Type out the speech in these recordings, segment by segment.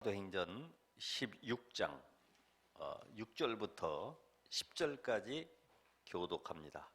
사도행전 16장 6절부터 10절까지 교독합니다.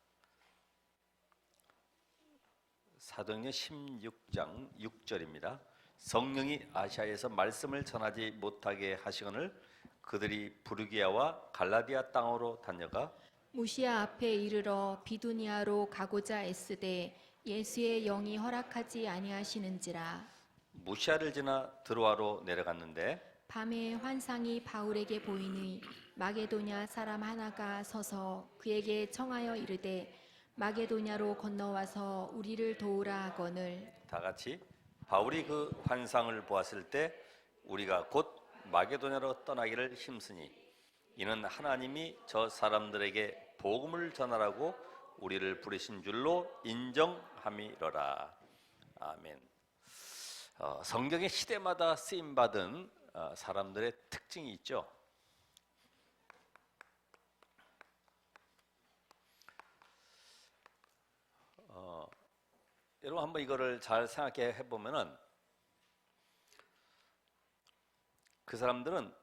사도행전 16장 6절입니다. 성령이 아시아에서 말씀을 전하지 못하게 하시거늘 그들이 부르기아와 갈라디아 땅으로 다녀가 무시아 앞에 이르러 비두니아로 가고자 애쓰되 예수의 영이 허락하지 아니하시는지라. 무시아를 지나 드로아로 내려갔는데 밤에 환상이 바울에게 보이니 마게도냐 사람 하나가 서서 그에게 청하여 이르되 마게도냐로 건너와서 우리를 도우라 하거늘. 다 같이 바울이 그 환상을 보았을 때 우리가 곧 마게도냐로 떠나기를 힘쓰니 이는 하나님이 저 사람들에게 복음을 전하라고 우리를 부르신 줄로 인정함이로라. 아멘. 성경의 시대마다 쓰임받은 사람들의 특징이 있죠. 여러분 한번 이거를 잘 생각해 보면은 그 사람들은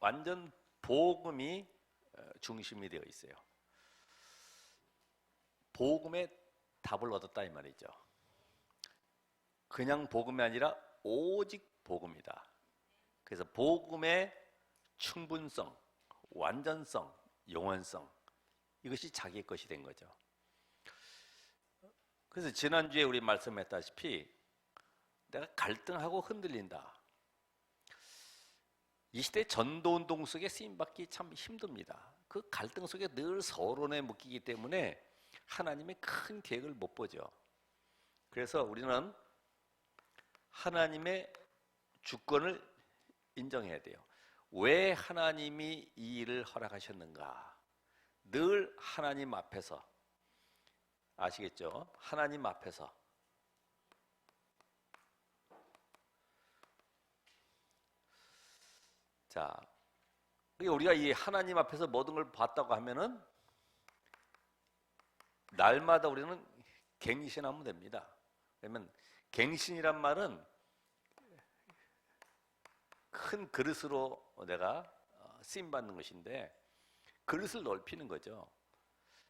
완전 복음이 중심이 되어 있어요. 복음의 답을 얻었다 이 말이죠. 그냥 복음이 아니라 오직 복음이다. 그래서 복음의 충분성, 완전성, 영원성 이것이 자기의 것이 된 거죠. 그래서 지난주에 우리 말씀했다시피 내가 갈등하고 흔들린다. 이 시대 전도운동 속에 쓰임받기 참 힘듭니다. 그 갈등 속에 늘 서론에 묶이기 때문에 하나님의 큰 계획을 못 보죠. 그래서 우리는 하나님의 주권을 인정해야 돼요. 왜 하나님이 이 일을 허락하셨는가? 늘 하나님 앞에서 아시겠죠? 하나님 앞에서 자, 우리가 이 하나님 앞에서 모든 걸 봤다고 하면은 날마다 우리는 갱신하면 됩니다. 왜냐면 갱신이란 말은 큰 그릇으로 내가 쓰임 받는 것인데 그릇을 넓히는 거죠.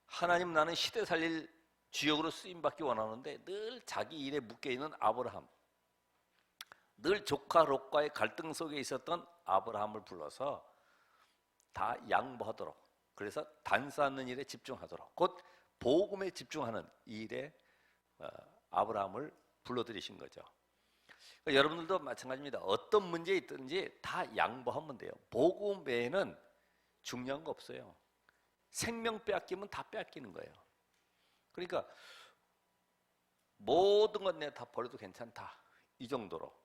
하나님 나는 시대 살릴 주역으로 쓰임 받기 원하는데 늘 자기 일에 묶여 있는 아브라함, 늘 조카 롯과의 갈등 속에 있었던 아브라함을 불러서 다 양보하도록, 그래서 단수하는 일에 집중하도록, 곧 복음에 집중하는 이 일에 아브라함을 불러들이신 거죠. 그러니까 여러분들도 마찬가지입니다. 어떤 문제에 있든지 다 양보하면 돼요. 복음 외에는 중요한 거 없어요. 생명 빼앗기면 다 빼앗기는 거예요. 그러니까 모든 건 내가 다 버려도 괜찮다 이 정도로.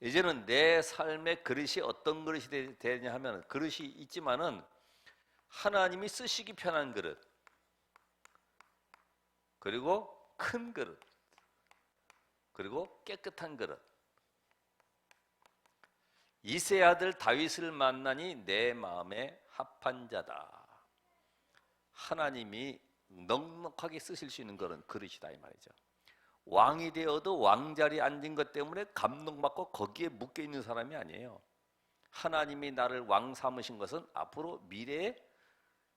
이제는 내 삶의 그릇이 어떤 그릇이 되냐 하면 그릇이 있지만은 하나님이 쓰시기 편한 그릇, 그리고 큰 그릇, 그리고 깨끗한 그릇. 이세 아들 다윗을 만나니 내 마음에 합한 자다. 하나님이 넉넉하게 쓰실 수 있는 그런 그릇이다 이 말이죠. 왕이 되어도 왕자리에 앉은 것 때문에 감동받고 거기에 묶여있는 사람이 아니에요. 하나님이 나를 왕 삼으신 것은 앞으로 미래에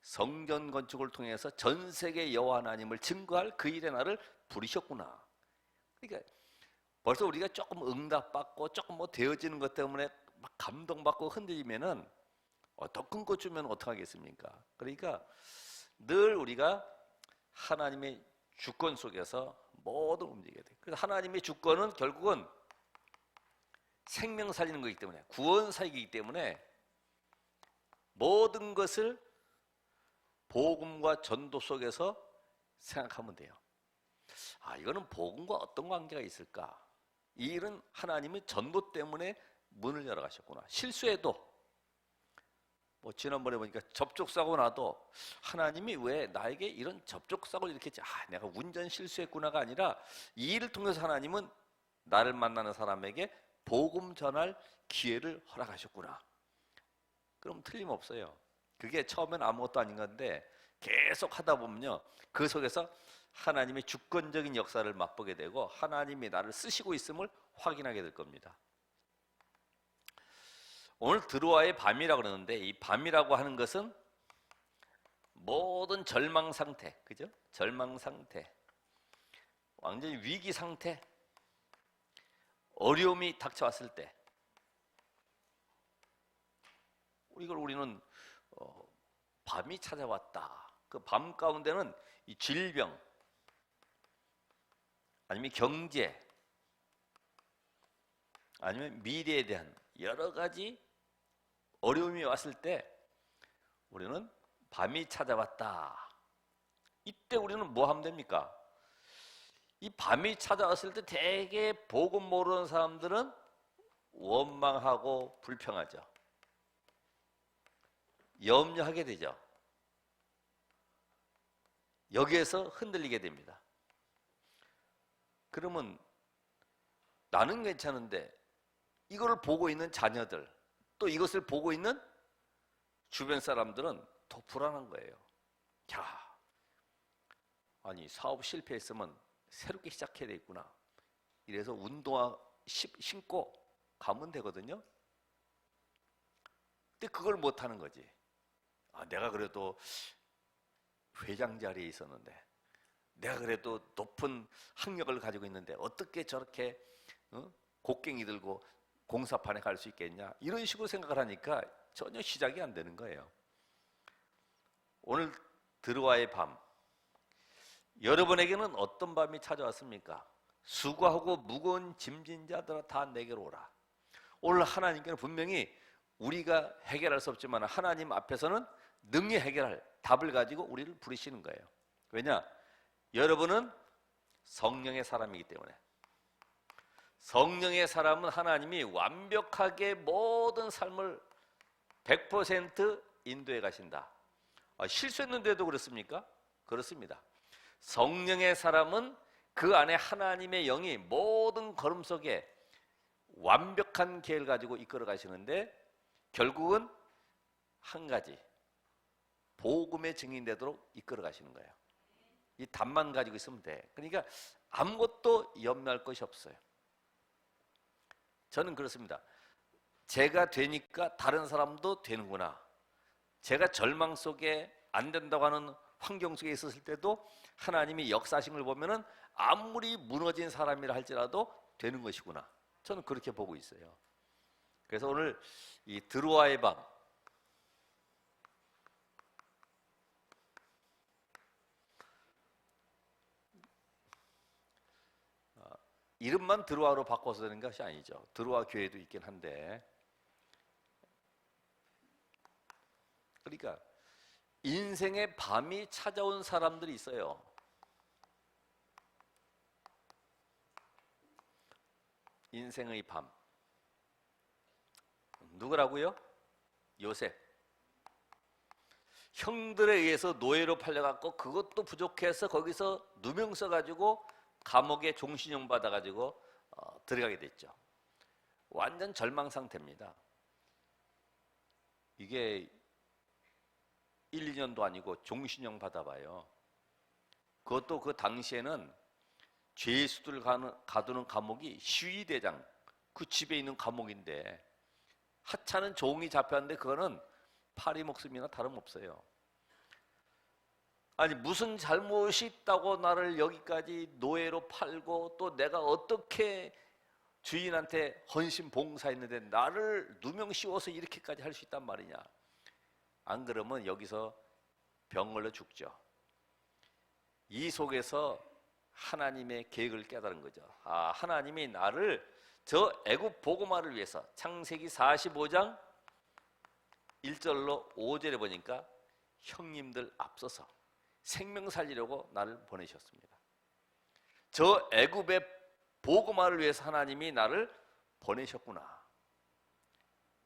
성전 건축을 통해서 전 세계 여호와 하나님을 증거할 그 일에 나를 부르셨구나. 그러니까 벌써 우리가 조금 응답받고 조금 뭐 되어지는 것 때문에 막 감동받고 흔들리면은 더 큰 거 주면 어떡하겠습니까? 그러니까 늘 우리가 하나님의 주권 속에서 모든 움직여야 돼요. 그래서 하나님의 주권은 결국은 생명 살리는 거기 때문에, 구원 살리기 때문에 모든 것을 복음과 전도 속에서 생각하면 돼요. 이거는 복음과 어떤 관계가 있을까? 이 일은 하나님이 전도 때문에 문을 열어 가셨구나. 실수해도 지난번에 보니까 접촉사고 나도 하나님이 왜 나에게 이런 접촉사고를 이렇게 했지? 내가 운전 실수했구나가 아니라 이 일을 통해서 하나님은 나를 만나는 사람에게 복음 전할 기회를 허락하셨구나. 그럼 틀림없어요. 그게 처음엔 아무것도 아닌 건데 계속 하다 보면요, 그 속에서 하나님의 주권적인 역사를 맛보게 되고 하나님이 나를 쓰시고 있음을 확인하게 될 겁니다. 오늘 드로아의 밤이라고 그러는데 이 밤이라고 하는 것은 모든 절망 상태, 그죠? 절망 상태, 완전히 위기 상태, 어려움이 닥쳐왔을 때 이걸 우리는 밤이 찾아왔다. 그 밤 가운데는 이 질병, 아니면 경제, 아니면 미래에 대한 여러 가지 어려움이 왔을 때 우리는 밤이 찾아왔다. 이때 우리는 뭐 하면 됩니까? 이 밤이 찾아왔을 때 되게 복음 모르는 사람들은 원망하고 불평하죠. 염려하게 되죠. 여기에서 흔들리게 됩니다. 그러면 나는 괜찮은데 이걸 보고 있는 자녀들, 또 이것을 보고 있는 주변 사람들은 더 불안한 거예요. 야, 아니 사업 실패했으면 새롭게 시작해야 되겠구나. 이래서 운동화 신고 가면 되거든요. 근데 그걸 못 하는 거지. 내가 그래도 회장 자리에 있었는데, 내가 그래도 높은 학력을 가지고 있는데 어떻게 저렇게 곡괭이 들고 공사판에 갈 수 있겠냐, 이런 식으로 생각을 하니까 전혀 시작이 안 되는 거예요. 오늘 드로아의 밤, 여러분에게는 어떤 밤이 찾아왔습니까? 수고하고 무거운 짐진 자들아 다 내게로 오라. 오늘 하나님께는 분명히 우리가 해결할 수 없지만 하나님 앞에서는 능히 해결할 답을 가지고 우리를 부르시는 거예요. 왜냐? 여러분은 성령의 사람이기 때문에. 성령의 사람은 하나님이 완벽하게 모든 삶을 100% 인도해 가신다. 실수했는데도 그렇습니까? 그렇습니다. 성령의 사람은 그 안에 하나님의 영이 모든 걸음 속에 완벽한 계획을 가지고 이끌어 가시는데, 결국은 한 가지, 복음의 증인되도록 이끌어 가시는 거예요. 이 답만 가지고 있으면 돼. 그러니까 아무것도 염려할 것이 없어요. 저는 그렇습니다. 제가 되니까 다른 사람도 되는구나. 제가 절망 속에 안 된다고 하는 환경 속에 있었을 때도 하나님이 역사하신 걸 보면은 아무리 무너진 사람이라 할지라도 되는 것이구나. 저는 그렇게 보고 있어요. 그래서 오늘 이 드로아의 밤, 이름만 드로아로 바꿔서 되는 것이 아니죠. 드로아 교회도 있긴 한데, 그러니까 인생의 밤이 찾아온 사람들이 있어요. 인생의 밤. 누구라고요? 요셉. 형들에 의해서 노예로 팔려갖고 그것도 부족해서 거기서 누명 써가지고 감옥에 종신형 받아가지고 들어가게 됐죠. 완전 절망 상태입니다. 이게 1, 2년도 아니고 종신형 받아봐요. 그것도 그 당시에는 죄수들 가두는 감옥이 시위대장 그 집에 있는 감옥인데, 하찮은 종이 잡혔는데 그거는 파리 목숨이나 다름없어요. 아니 무슨 잘못이 있다고 나를 여기까지 노예로 팔고, 또 내가 어떻게 주인한테 헌신 봉사했는데 나를 누명 씌워서 이렇게까지 할 수 있단 말이냐. 안 그러면 여기서 병 걸려 죽죠. 이 속에서 하나님의 계획을 깨달은 거죠. 하나님이 나를 저 애굽 보고마를 위해서, 창세기 45장 1절로 5절에 보니까 형님들 앞서서 생명 살리려고 나를 보내셨습니다. 저 애굽의 보고마를 위해서 하나님이 나를 보내셨구나.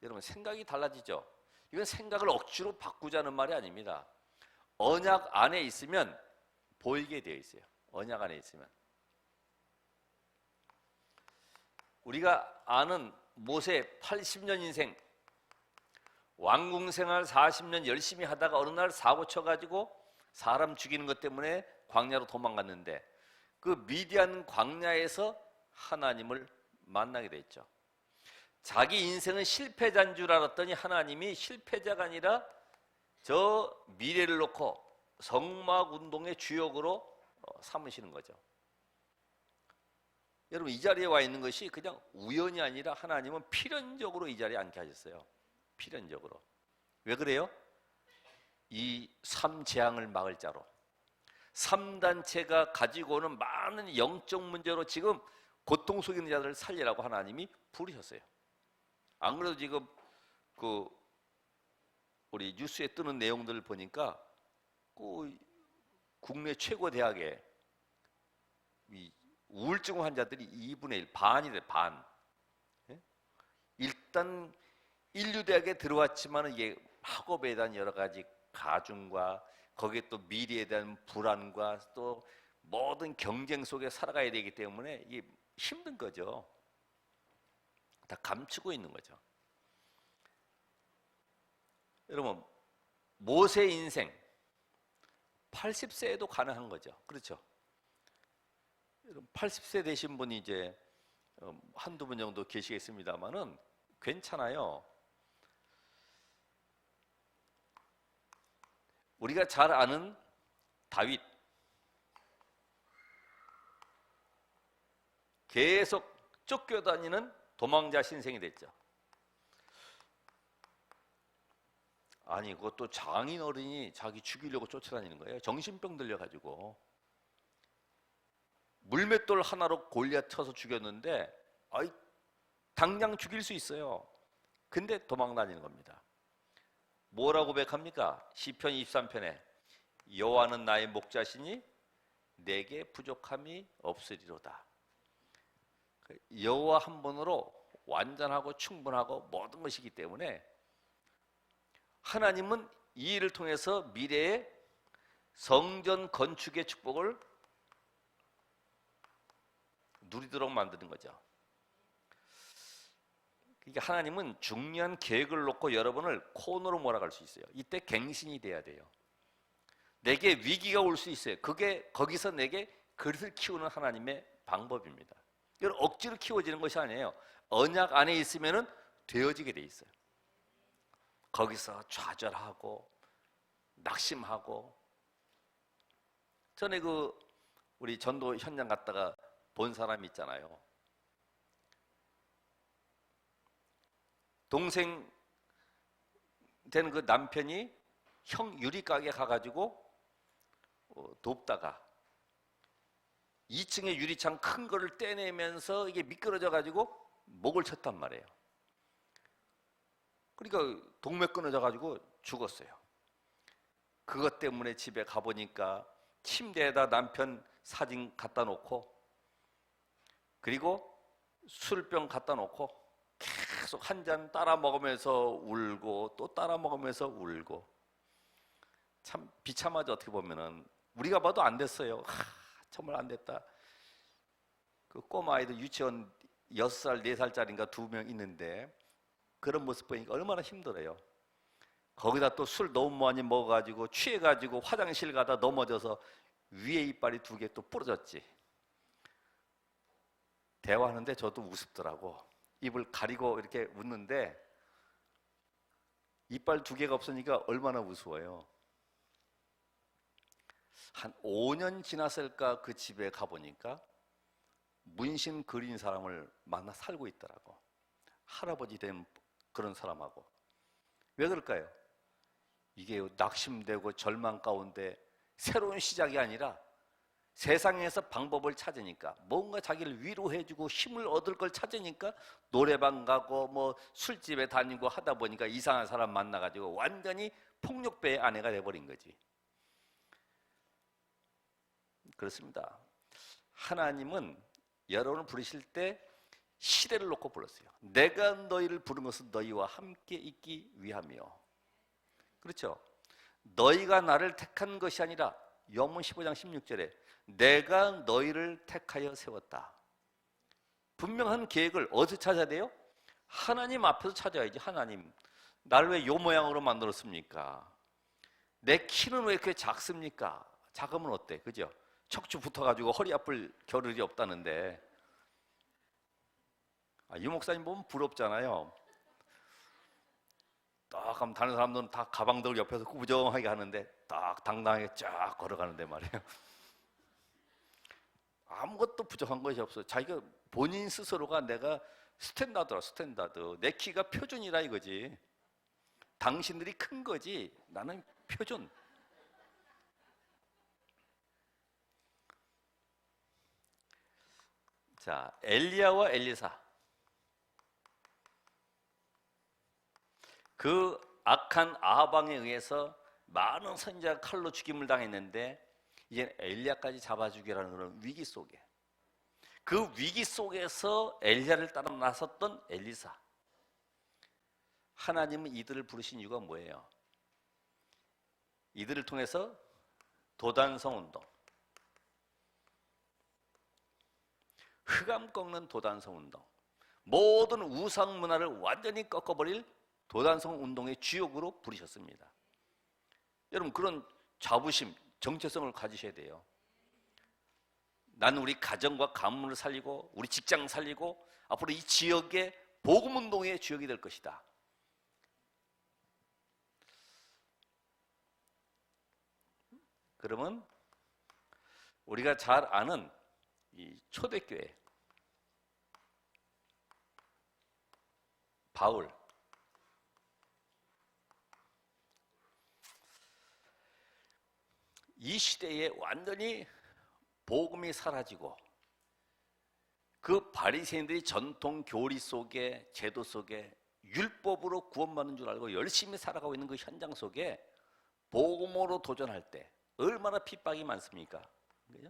여러분 생각이 달라지죠. 이건 생각을 억지로 바꾸자는 말이 아닙니다. 언약 안에 있으면 보이게 되어 있어요. 언약 안에 있으면. 우리가 아는 모세 80년 인생, 왕궁 생활 40년 열심히 하다가 어느 날 사고 쳐가지고 사람 죽이는 것 때문에 광야로 도망갔는데, 그 미디안 광야에서 하나님을 만나게 됐죠. 자기 인생은 실패자인 줄 알았더니 하나님이 실패자가 아니라 저 미래를 놓고 성막운동의 주역으로 삼으시는 거죠. 여러분, 이 자리에 와 있는 것이 그냥 우연이 아니라 하나님은 필연적으로 이 자리에 앉게 하셨어요. 필연적으로. 왜 그래요? 이 3재앙을 막을 자로, 3단체가 가지고 오는 많은 영적 문제로 지금 고통 속에 있는 자들을 살리라고 하나님이 부르셨어요. 안 그래도 지금 그 우리 뉴스에 뜨는 내용들을 보니까 그 국내 최고 대학에 이 우울증 환자들이 2분의 1, 반이 돼, 반. 예? 일단 인류대학에 들어왔지만 이게 학업에 대한 여러 가지 가중과 거기에 또 미래에 대한 불안과 또 모든 경쟁 속에 살아가야 되기 때문에 이게 힘든 거죠. 다 감추고 있는 거죠. 여러분, 모세 인생 80세에도 가능한 거죠. 그렇죠? 80세 되신 분이 이제 한두 분 정도 계시겠습니다만은 괜찮아요. 우리가 잘 아는 다윗, 계속 쫓겨다니는 도망자 신생이 됐죠. 아니, 그것도 장인 어른이 자기 죽이려고 쫓아다니는 거예요. 정신병 들려가지고 물맷돌 하나로 골리앗 쳐서 죽였는데, 아이, 당장 죽일 수 있어요. 근데 도망다니는 겁니다. 뭐라고 고백합니까? 시편 23편에 여호와는 나의 목자시니 내게 부족함이 없으리로다. 여호와 한 분으로 완전하고 충분하고 모든 것이기 때문에 하나님은 이 일을 통해서 미래의 성전 건축의 축복을 누리도록 만드는 거죠. 그러니까 하나님은 중요한 계획을 놓고 여러분을 코너로 몰아갈 수 있어요. 이때 갱신이 돼야 돼요. 내게 위기가 올 수 있어요. 그게 거기서 내게 그릇을 키우는 하나님의 방법입니다. 이건 억지로 키워지는 것이 아니에요. 언약 안에 있으면은 되어지게 돼 있어요. 거기서 좌절하고 낙심하고. 전에 그 우리 전도 현장 갔다가 본 사람이 있잖아요. 동생 된 그 남편이 형 유리가게 가가지고 돕다가 2층에 유리창 큰 거를 떼내면서 이게 미끄러져 가지고 목을 쳤단 말이에요. 그러니까 동맥 끊어져 가지고 죽었어요. 그것 때문에 집에 가보니까 침대에다 남편 사진 갖다 놓고, 그리고 술병 갖다 놓고 계속 한 잔 따라 먹으면서 울고 또 따라 먹으면서 울고. 참 비참하죠. 어떻게 보면은 우리가 봐도 안 됐어요. 정말 안 됐다. 그 꼬마 아이들 유치원 6살, 4살짜리인가 2명 있는데 그런 모습 보니까 얼마나 힘들어요. 거기다 또 술 너무 많이 먹어가지고 취해가지고 화장실 가다 넘어져서 위에 이빨이 2개 또 부러졌지. 대화하는데 저도 우습더라고. 입을 가리고 이렇게 웃는데 이빨 2개가 없으니까 얼마나 우스워요. 한 5년 지났을까 그 집에 가보니까 문신 그린 사람을 만나 살고 있더라고. 할아버지 된 그런 사람하고. 왜 그럴까요? 이게 낙심되고 절망 가운데 새로운 시작이 아니라 세상에서 방법을 찾으니까, 뭔가 자기를 위로해주고 힘을 얻을 걸 찾으니까 노래방 가고 뭐 술집에 다니고 하다 보니까 이상한 사람 만나가지고 완전히 폭력배의 아내가 돼버린 거지. 그렇습니다. 하나님은 여러분을 부르실 때 시대를 놓고 불렀어요. 내가 너희를 부른 것은 너희와 함께 있기 위함이요. 그렇죠? 너희가 나를 택한 것이 아니라 요한복음 15장 16절에 내가 너희를 택하여 세웠다. 분명한 계획을 어디서 찾아야 돼요? 하나님 앞에서 찾아야지. 하나님, 나를 왜 요 모양으로 만들었습니까? 내 키는 왜 이렇게 작습니까? 작으면 어때? 그죠? 척추 붙어가지고 허리 아플 겨를이 없다는데, 이 목사님 보면 부럽잖아요. 딱 하면 다른 사람들은 다 가방들 옆에서 꾸부정하게 하는데 딱 당당하게 쫙 걸어가는데 말이에요. 아무것도 부족한 것이 없어요. 자기가 본인 스스로가 내가 스탠다드라, 스탠다드. 내 키가 표준이라 이거지. 당신들이 큰 거지. 나는 표준. 자, 엘리야와 엘리사. 그 악한 아합왕에 의해서 많은 선지자가 칼로 죽임을 당했는데 이제 엘리야까지 잡아 죽이라는 그런 위기 속에, 그 위기 속에서 엘리야를 따라 나섰던 엘리사. 하나님은 이들을 부르신 이유가 뭐예요? 이들을 통해서 도단성 운동, 흑암 꺾는 도단성 운동, 모든 우상 문화를 완전히 꺾어버릴 도단성 운동의 주역으로 부르셨습니다. 여러분, 그런 자부심, 정체성을 가지셔야 돼요. 나는 우리 가정과 가문을 살리고 우리 직장 살리고 앞으로 이 지역의 복음 운동의 주역이 될 것이다. 그러면 우리가 잘 아는 이 초대교회 바울, 이 시대에 완전히 복음이 사라지고 그 바리새인들이 전통 교리 속에, 제도 속에 율법으로 구원받는 줄 알고 열심히 살아가고 있는 그 현장 속에 복음으로 도전할 때 얼마나 핍박이 많습니까? 그죠?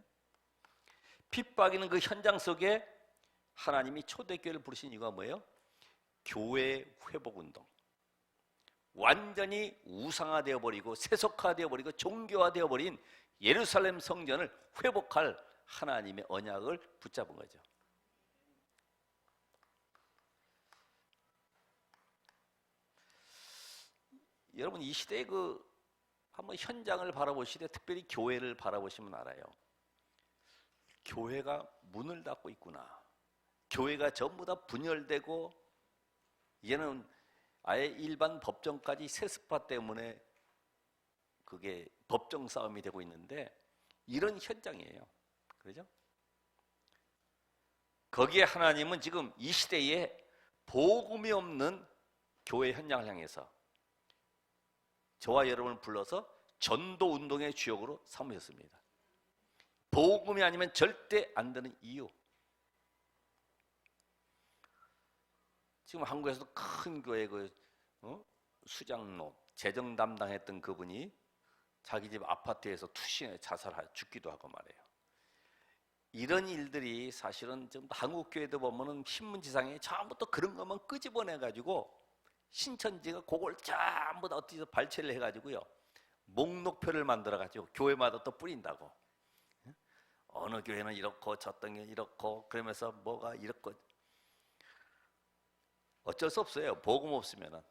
핍박이는 그 현장 속에 하나님이 초대교회를 부르신 이유가 뭐예요? 교회 회복운동. 완전히 우상화되어 버리고 세속화되어 버리고 종교화되어 버린 예루살렘 성전을 회복할 하나님의 언약을 붙잡은 거죠. 여러분, 이 시대의 한번 현장을 바라보시되 특별히 교회를 바라보시면 알아요. 교회가 문을 닫고 있구나. 교회가 전부 다 분열되고 이제는 아예 일반 법정까지 세습화 때문에 그게 법정 싸움이 되고 있는데 이런 현장이에요. 그렇죠? 거기에 하나님은 지금 이 시대에 복음이 없는 교회 현장을 향해서 저와 여러분을 불러서 전도 운동의 주역으로 삼으셨습니다. 복음이 아니면 절대 안 되는 이유. 지금 한국에서도 큰 교회 수장로 재정 담당했던 그분이 자기 집 아파트에서 투신해 자살해 죽기도 하고 말이에요. 이런 일들이 사실은 좀 한국 교회도 보면은 신문지상에 처음부터 그런 것만 끄집어내 가지고 신천지가 그걸 전부 다 어디서 발췌를 해가지고요 목록표를 만들어 가지고 교회마다 또 뿌린다고. 어느 교회는 이렇고 저떤 교회는 이렇고 그러면서 뭐가 이렇고. 어쩔 수 없어요. 복음 없으면은.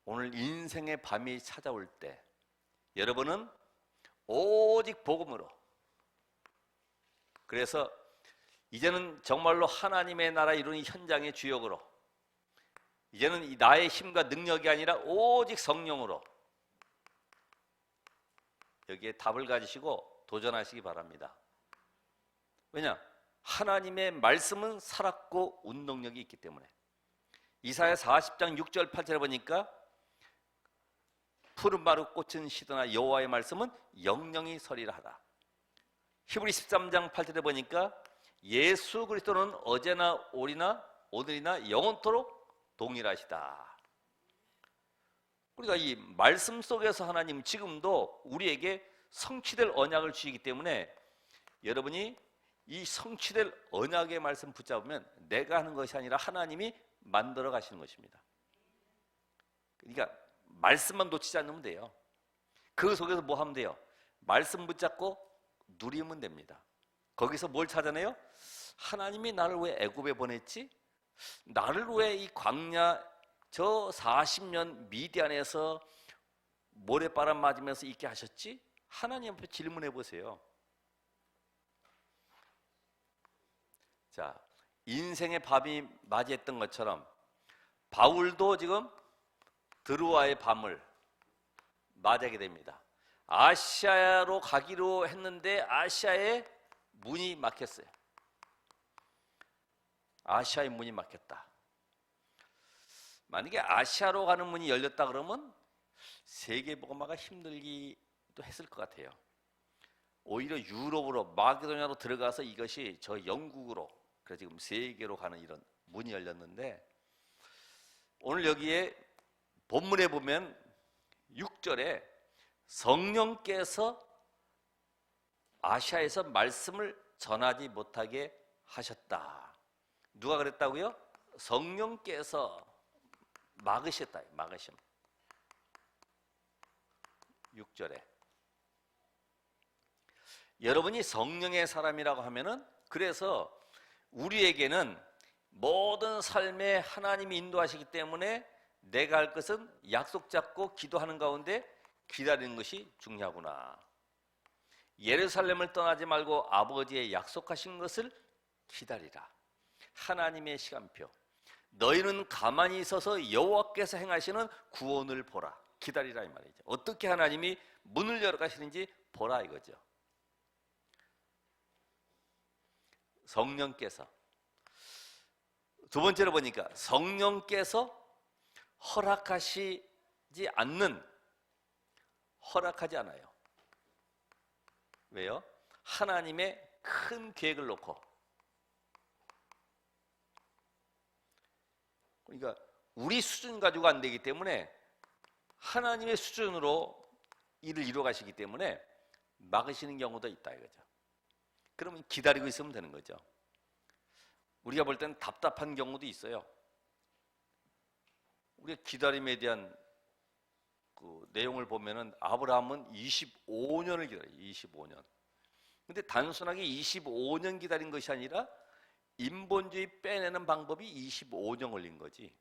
오늘 인생의 밤이 찾아올 때 여러분은 오직 복음으로, 그래서 이제는 정말로 하나님의 나라 이루는 현장의 주역으로, 이제는 이 나의 힘과 능력이 아니라 오직 성령으로 여기에 답을 가지시고 도전하시기 바랍니다. 왜냐? 하나님의 말씀은 살았고 운동력이 있기 때문에. 이사야 40장 6절 8절에 보니까 푸른 마루 꽃은 시드나 여호와의 말씀은 영영이 서리라 하다. 히브리 13장 8절에 보니까 예수 그리스도는 어제나 오늘이나 영원토록 동일하시다. 우리가 이 말씀 속에서 하나님 지금도 우리에게 성취될 언약을 주시기 때문에 여러분이 이 성취될 언약의 말씀 붙잡으면 내가 하는 것이 아니라 하나님이 만들어 가시는 것입니다. 그러니까 말씀만 놓치지 않으면 돼요. 그 속에서 뭐 하면 돼요? 말씀 붙잡고 누리면 됩니다. 거기서 뭘 찾아내요? 하나님이 나를 왜 애굽에 보냈지? 나를 왜 이 광야 저 40년 미디안에서 모래바람 맞으면서 있게 하셨지? 하나님 앞에 질문해 보세요. 자, 인생의 밤이 맞이했던 것처럼 바울도 지금 드로아의 밤을 맞이하게 됩니다. 아시아로 가기로 했는데 아시아에 문이 막혔어요. 아시아의 문이 막혔다. 만약에 아시아로 가는 문이 열렸다 그러면 세계복음화가 힘들기도 했을 것 같아요. 오히려 유럽으로 마게도냐로 들어가서 이것이 저 영국으로, 그래서 지금 세계로 가는 이런 문이 열렸는데, 오늘 여기에 본문에 보면 6절에 성령께서 아시아에서 말씀을 전하지 못하게 하셨다. 누가 그랬다고요? 성령께서 막으셨다. 막으심. 6절에 여러분이 성령의 사람이라고 하면은, 그래서 우리에게는 모든 삶에 하나님이 인도하시기 때문에 내가 할 것은 약속 잡고 기도하는 가운데 기다리는 것이 중요하구나. 예루살렘을 떠나지 말고 아버지의 약속하신 것을 기다리라. 하나님의 시간표. 너희는 가만히 있어서 여호와께서 행하시는 구원을 보라. 기다리라 이 말이죠. 어떻게 하나님이 문을 열어 가시는지 보라 이거죠. 성령께서, 두 번째로 보니까 성령께서 허락하지 않아요. 왜요? 하나님의 큰 계획을 놓고. 그러니까 우리 수준 가지고 안 되기 때문에 하나님의 수준으로 일을 이루어 가시기 때문에 막으시는 경우도 있다 이거죠. 그러면 기다리고 있으면 되는 거죠. 우리가 볼 때는 답답한 경우도 있어요. 우리가 기다림에 대한 그 내용을 보면은 아브라함은 25년을 기다려요. 25년. 근데 단순하게 25년 기다린 것이 아니라 인본주의 빼내는 방법이 25년 걸린 거지.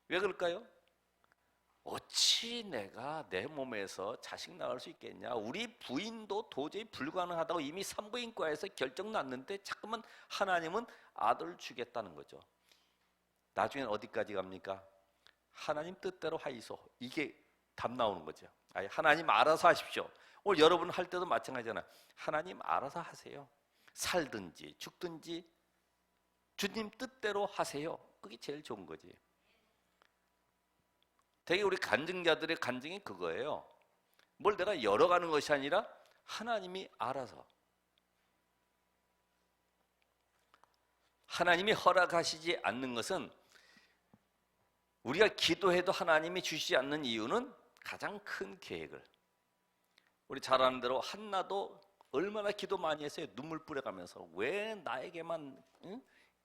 왜 그럴까요? 어찌 내가 내 몸에서 자식 낳을 수 있겠냐? 우리 부인도 도저히 불가능하다고 이미 산부인과에서 결정 났는데 자꾸만 하나님은 아들 주겠다는 거죠. 나중엔 어디까지 갑니까? 하나님 뜻대로 하이소. 이게 답 나오는 거죠. 아니, 하나님 알아서 하십시오. 오늘 여러분 할 때도 마찬가지잖아. 하나님 알아서 하세요. 살든지 죽든지 주님 뜻대로 하세요. 그게 제일 좋은 거지. 되게 우리 간증자들의 간증이 그거예요. 뭘 내가 열어가는 것이 아니라 하나님이 알아서. 하나님이 허락하시지 않는 것은, 우리가 기도해도 하나님이 주시지 않는 이유는 가장 큰 계획을. 우리 잘 아는 대로 한나도 얼마나 기도 많이 했어요. 눈물 뿌려가면서. 왜 나에게만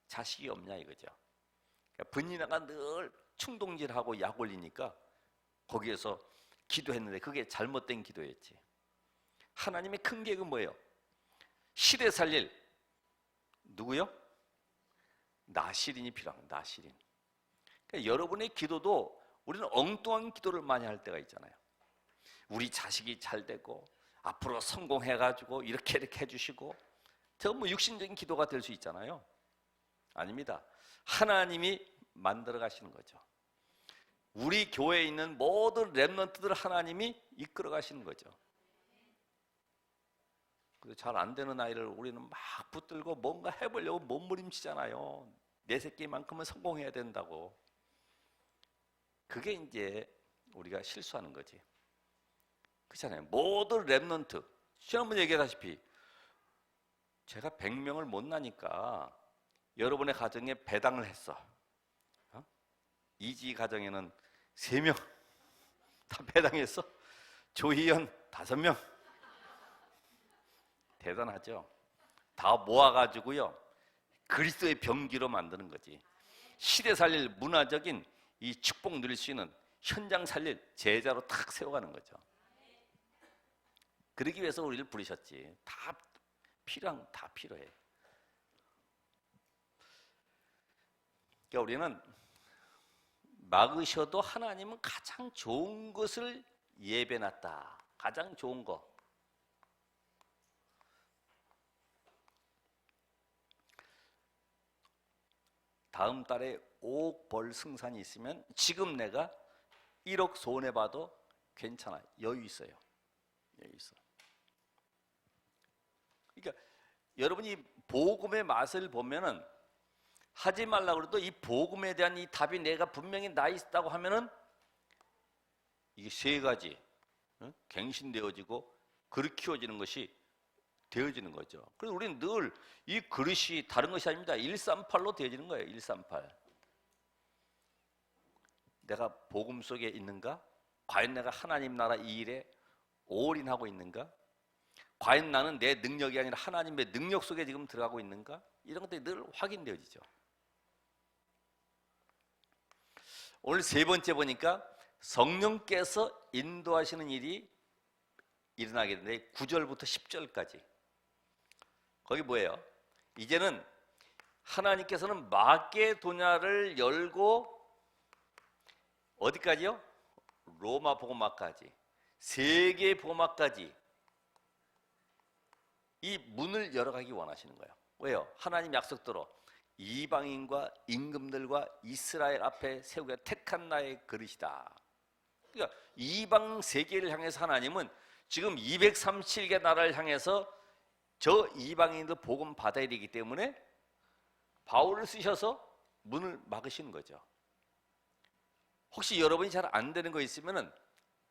자식이 없냐 이거죠. 그러니까 분이나가 늘 충동질하고 약 올리니까 거기에서 기도했는데 그게 잘못된 기도였지. 하나님의 큰 계획은 뭐예요? 시대 살릴 누구요? 나시린이 필요한 나시린. 그러니까 여러분의 기도도, 우리는 엉뚱한 기도를 많이 할 때가 있잖아요. 우리 자식이 잘 되고 앞으로 성공해가지고 이렇게 해주시고, 전부 육신적인 기도가 될 수 있잖아요. 아닙니다. 하나님이 만들어 가시는 거죠. 우리 교회에 있는 모든 렘넌트들을 하나님이 이끌어 가시는 거죠. 근데 잘 안 되는 아이를 우리는 막 붙들고 뭔가 해보려고 몸부림치잖아요. 내 새끼만큼은 성공해야 된다고. 그게 이제 우리가 실수하는 거지. 그렇잖아요. 모든 렘넌트, 지난번에 얘기하다시피 제가 100명을 못 나니까 여러분의 가정에 배당을 했어. 이지 가정에는 3명 다 배당했어. 조희연 5명. 대단하죠. 다 모아가지고요, 그리스도의 병기로 만드는 거지. 시대 살릴 문화적인 이 축복 누릴 수 있는 현장 살릴 제자로 탁 세워가는 거죠. 그러기 위해서 우리를 부르셨지. 다 필요해. 그러니까 우리는 막으셔도 하나님은 가장 좋은 것을 예배놨다. 가장 좋은 거. 다음 달에 5억 벌 승산이 있으면 지금 내가 1억 손해봐도 괜찮아. 여유 있어요. 여유 있어. 그러니까 여러분이 복음의 맛을 보면은 하지 말라고 해도 이 복음에 대한 이 답이 내가 분명히 나 있다고 하면은 이게 세 가지 갱신되어지고 그릇 키워지는 것이 되어지는 거죠. 그래서 우리는 늘 이 그릇이 다른 것이 아닙니다. 138로 되어지는 거예요. 138. 내가 복음 속에 있는가? 과연 내가 하나님 나라 이 일에 올인하고 있는가? 과연 나는 내 능력이 아니라 하나님의 능력 속에 지금 들어가고 있는가? 이런 것들이 늘 확인되어지죠. 오늘 세 번째 보니까 성령께서 인도하시는 일이 일어나게 되는데 9절부터 10절까지 거기 뭐예요? 이제는 하나님께서는 마게도냐를 열고 어디까지요? 로마 복음화까지, 세계 복음화까지 이 문을 열어가기 원하시는 거예요. 왜요? 하나님 약속대로 이방인과 임금들과 이스라엘 앞에 세우기가 택한 나의 그릇이다. 그러니까 이방 세계를 향해서 하나님은 지금 237개 나라를 향해서 저 이방인도 복음 받아야 되기 때문에 바울을 쓰셔서 문을 막으시는 거죠. 혹시 여러분이 잘 안 되는 거 있으면은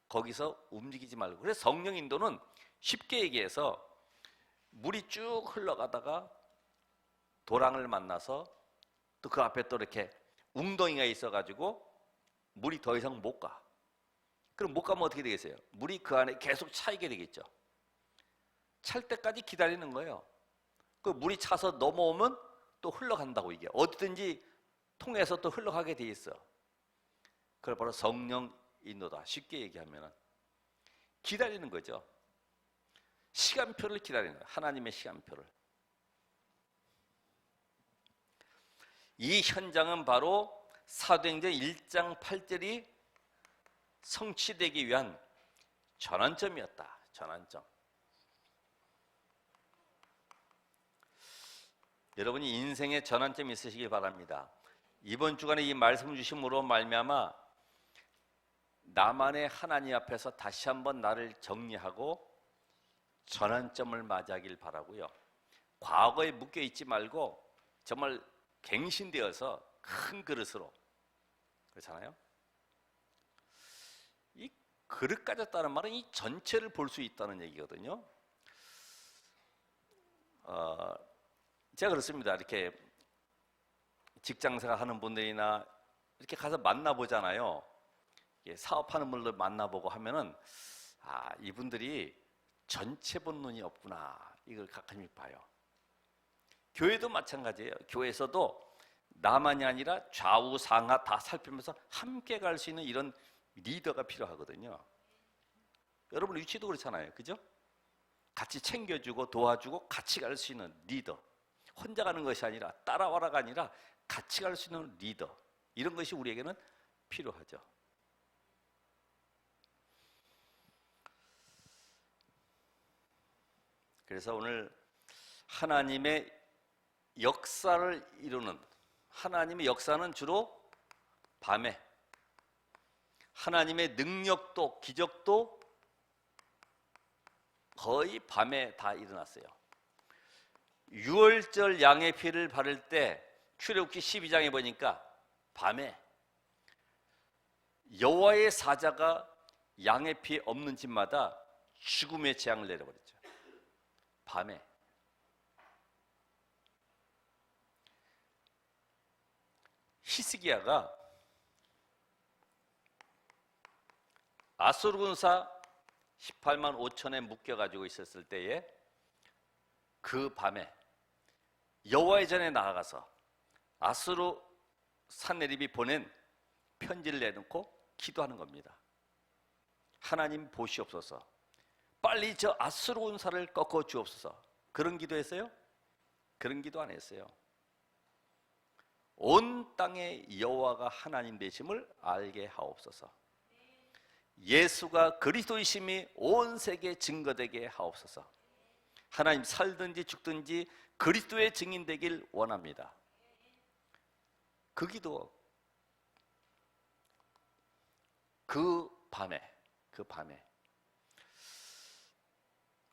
거기서 움직이지 말고. 그래서 성령 인도는 쉽게 얘기해서 물이 쭉 흘러가다가 도랑을 만나서 또 그 앞에 또 이렇게 웅덩이가 있어가지고 물이 더 이상 못 가. 그럼 못 가면 어떻게 되겠어요? 물이 그 안에 계속 차이게 되겠죠. 찰 때까지 기다리는 거예요. 그 물이 차서 넘어오면 또 흘러간다고. 이게 어디든지 통해서 또 흘러가게 돼 있어. 그걸 바로 성령 인도다. 쉽게 얘기하면 기다리는 거죠. 시간표를 기다리는 거예요. 하나님의 시간표를. 이 현장은 바로 사도행전 1장 8절이 성취되기 위한 전환점이었다. 전환점. 여러분이 인생에 전환점이 있으시길 바랍니다. 이번 주간에 이 말씀 주심으로 말미암아 나만의 하나님 앞에서 다시 한번 나를 정리하고 전환점을 맞이하길 바라고요. 과거에 묶여 있지 말고 정말 갱신되어서 큰 그릇으로. 그렇잖아요. 이 그릇 가졌다는 말은 이 전체를 볼 수 있다는 얘기거든요. 제가 그렇습니다. 이렇게 직장생활 하는 분들이나 이렇게 가서 만나보잖아요. 사업하는 분들 만나보고 하면은 이분들이 전체 본 눈이 없구나. 이걸 가끔씩 봐요. 교회도 마찬가지예요. 교회에서도 나만이 아니라 좌우 상하 다 살피면서 함께 갈 수 있는 이런 리더가 필요하거든요. 여러분 위치도 그렇잖아요. 그죠? 같이 챙겨주고 도와주고 같이 갈 수 있는 리더. 혼자 가는 것이 아니라 따라와라가 아니라 같이 갈 수 있는 리더. 이런 것이 우리에게는 필요하죠. 그래서 오늘 하나님의 역사를 이루는, 하나님의 역사는 주로 밤에, 하나님의 능력도 기적도 거의 밤에 다 일어났어요. 6월절 양의 피를 바를 때 출애굽기 12장에 보니까 밤에 여호와의 사자가 양의 피 없는 집마다 죽음의 재앙을 내려버렸죠. 밤에. 히스기야가 아수르 군사 18만 5천에 묶여가지고 있었을 때에 그 밤에 여호와의 전에 나아가서 아수르 산헤립이 보낸 편지를 내놓고 기도하는 겁니다. 하나님 보시옵소서. 빨리 저 아수르 군사를 꺾어 주옵소서. 그런 기도했어요? 그런 기도 안 했어요. 온 땅에 여호와가 하나님 되심을 알게 하옵소서. 예수가 그리스도이심이 온 세계에 증거되게 하옵소서. 하나님 살든지 죽든지 그리스도의 증인 되길 원합니다. 그 기도, 그 밤에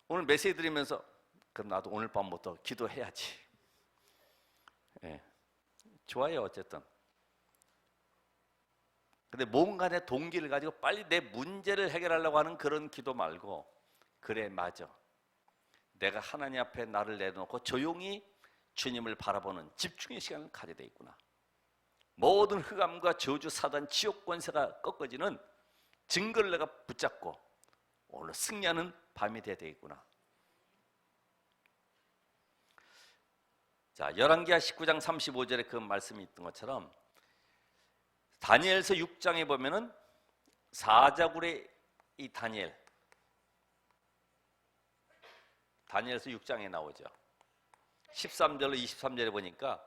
오늘 메시지 드리면서 그럼 나도 오늘 밤부터 기도해야지. 예, 좋아요 어쨌든. 근데 뭔가 내 동기를 가지고 빨리 내 문제를 해결하려고 하는 그런 기도 말고, 그래 맞아, 내가 하나님 앞에 나를 내놓고 조용히 주님을 바라보는 집중의 시간을 가져야 되겠구나. 모든 흑암과 저주, 사단, 지옥 권세가 꺾어지는 증거를 내가 붙잡고 오늘 승리하는 밤이 돼야 되겠구나. 자, 열왕기하 19장 35절에 그 말씀이 있던 것처럼 다니엘서 6장에 보면은 사자굴의 이 다니엘서 6장에 나오죠. 13절로 23절에 보니까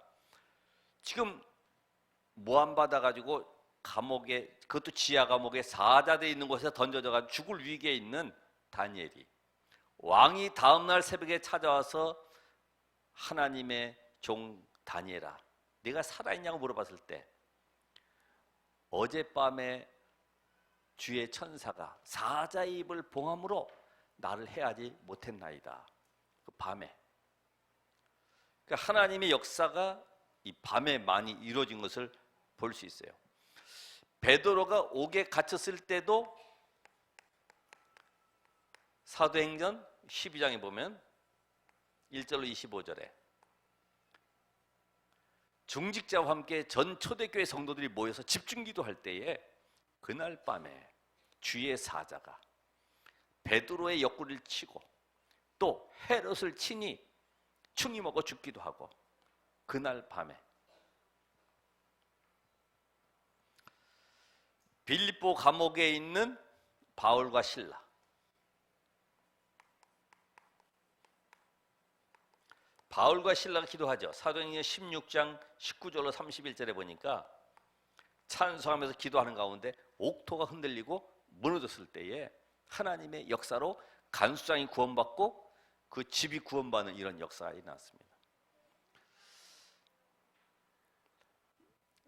지금 모함 받아가지고 감옥에, 그것도 지하 감옥에 사자들이 있는 곳에 던져져가지고 죽을 위기에 있는 다니엘이, 왕이 다음날 새벽에 찾아와서 하나님의 종 다니엘아, 네가 살아있냐고 물어봤을 때 어젯밤에 주의 천사가 사자의 입을 봉함으로 나를 해하지 못했나이다. 그 밤에. 그러니까 하나님의 역사가 이 밤에 많이 이루어진 것을 볼 수 있어요. 베드로가 옥에 갇혔을 때도 사도행전 12장에 보면 1절로 25절에 중직자와 함께 전 초대교회 성도들이 모여서 집중기도할 때에 그날 밤에 주의 사자가 베드로의 옆구리를 치고 또 헤롯을 치니 충이 먹어 죽기도 하고, 그날 밤에 빌립보 감옥에 있는 바울과 실라, 바울과 실라가 기도하죠. 사도행전 16장 19절로 31절에 보니까 찬송하면서 기도하는 가운데 옥토가 흔들리고 무너졌을 때에 하나님의 역사로 간수장이 구원받고 그 집이 구원받는 이런 역사가 일어났습니다.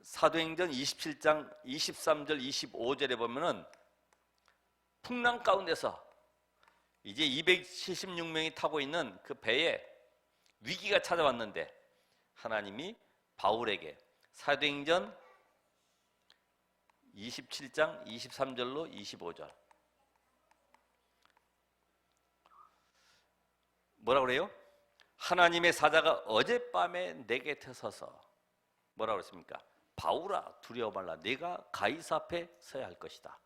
사도행전 27장 23절 25절에 보면은 풍랑 가운데서 이제 276명이 타고 있는 그 배에 위기가 찾아왔는데 하나님이 바울에게, 사도행전 27장 23절로 25절 뭐라고 그래요? 하나님의 사자가 어젯밤에 내 곁에 서서 뭐라고 그랬습니까? 바울아 두려워 말라, 네가 가이사 앞에 서야 할 것이다.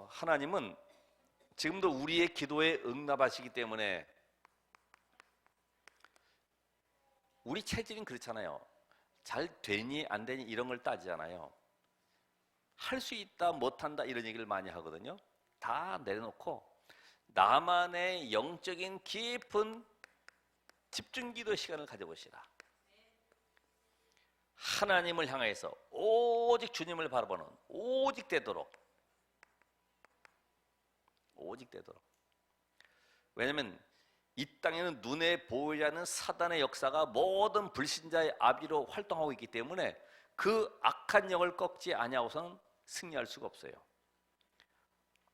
하나님은 지금도 우리의 기도에 응답하시기 때문에, 우리 체질은 그렇잖아요. 잘 되니 안 되니 이런 걸 따지잖아요. 할 수 있다 못한다 이런 얘기를 많이 하거든요. 다 내려놓고 나만의 영적인 깊은 집중기도 시간을 가져보시라. 하나님을 향해서 오직 주님을 바라보는, 오직 되도록. 왜냐하면 이 땅에는 눈에 보이지 않는 사단의 역사가 모든 불신자의 아비로 활동하고 있기 때문에 그 악한 영을 꺾지 아니하고서는 승리할 수가 없어요.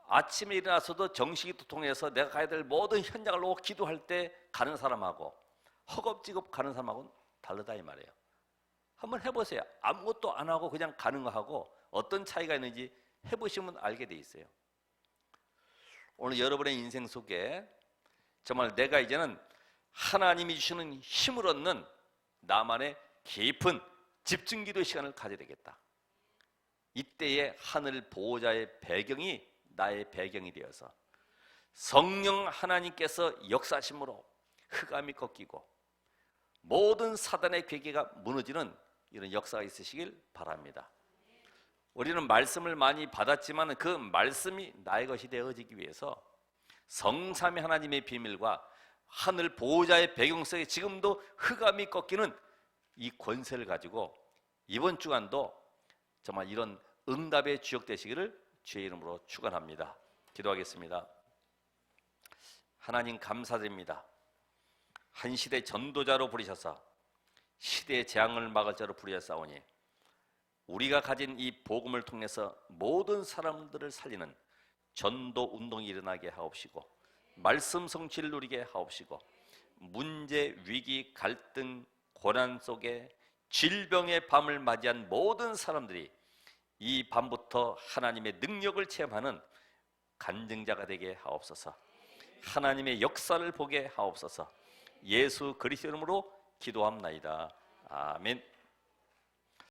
아침에 일어나서도 정식기도 통해서 내가 가야 될 모든 현장을 놓고 기도할 때 가는 사람하고 허겁지겁 가는 사람하고는 다르다 이 말이에요. 한번 해보세요. 아무것도 안 하고 그냥 가는 거하고 어떤 차이가 있는지 해보시면 알게 돼 있어요. 오늘 여러분의 인생 속에 정말 내가 이제는 하나님이 주시는 힘을 얻는 나만의 깊은 집중기도 시간을 가져야 되겠다. 이때에 하늘 보호자의 배경이 나의 배경이 되어서 성령 하나님께서 역사하심으로 흑암이 꺾이고 모든 사단의 괴계가 무너지는 이런 역사가 있으시길 바랍니다. 우리는 말씀을 많이 받았지만 그 말씀이 나의 것이 되어지기 위해서 성삼위 하나님의 비밀과 하늘 보호자의 배경 속에 지금도 흑암이 꺾이는 이 권세를 가지고 이번 주간도 정말 이런 응답의 주역 되시기를 주의 이름으로 축원합니다. 기도하겠습니다. 하나님 감사드립니다. 한 시대 전도자로 부르셔서 시대의 재앙을 막을 자로 부르셨사오니 우리가 가진 이 복음을 통해서 모든 사람들을 살리는 전도 운동이 일어나게 하옵시고 말씀 성취를 누리게 하옵시고 문제, 위기, 갈등, 고난 속에 질병의 밤을 맞이한 모든 사람들이 이 밤부터 하나님의 능력을 체험하는 간증자가 되게 하옵소서. 하나님의 역사를 보게 하옵소서. 예수 그리스도 이름으로 기도합나이다. 아멘.